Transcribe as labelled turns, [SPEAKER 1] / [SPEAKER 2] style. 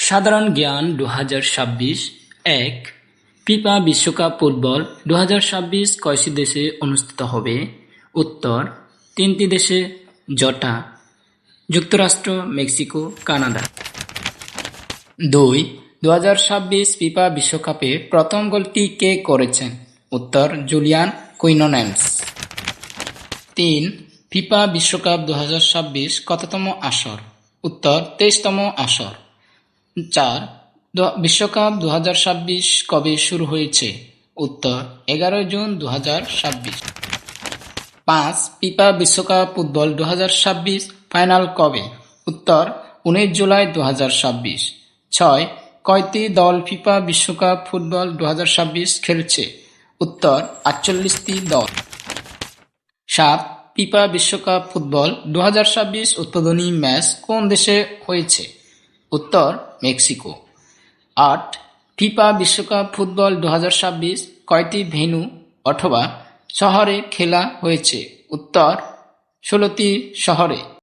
[SPEAKER 1] সাধারণ জ্ঞান 2026 এক। ফিফা বিশ্বকাপ ফুটবল 2026 কয়টি দেশে অনুষ্ঠিত হবে? উত্তর, 3টি দেশে, যথা যুক্তরাষ্ট্র, মেক্সিকো, কানাডা। 2. 2026 ফিফা বিশ্বকাপে প্রথম গোলটি কে করেছেন? উত্তর, জুলিয়ান কুইনোনেন্স। 3. ফিফা বিশ্বকাপ 2026 কততম আসর? উত্তর, 23তম আসর। 4. বিশ্বকাপ 2026 কবে শুরু হয়েছে? উত্তর, 11 জুন 2026। 5. ফিফা বিশ্বকাপ ফুটবল 2026 ফাইনাল কবে? উত্তর, 19 জুলাই 2026। 6. কয়টি দল ফিফা বিশ্বকাপ ফুটবল 2026 খেলছে? উত্তর, 48টি দল। 7. ফিফা বিশ্বকাপ ফুটবল 2026 উদ্বোধনী ম্যাচ কোন দেশে হয়েছে? উত্তর, মেক্সিকো। 8. ফিফা বিশ্বকাপ ফুটবল 2026 কয়টি ভেন্যু অথবা শহরে খেলা হয়েছে? উত্তর, 16টি শহরে।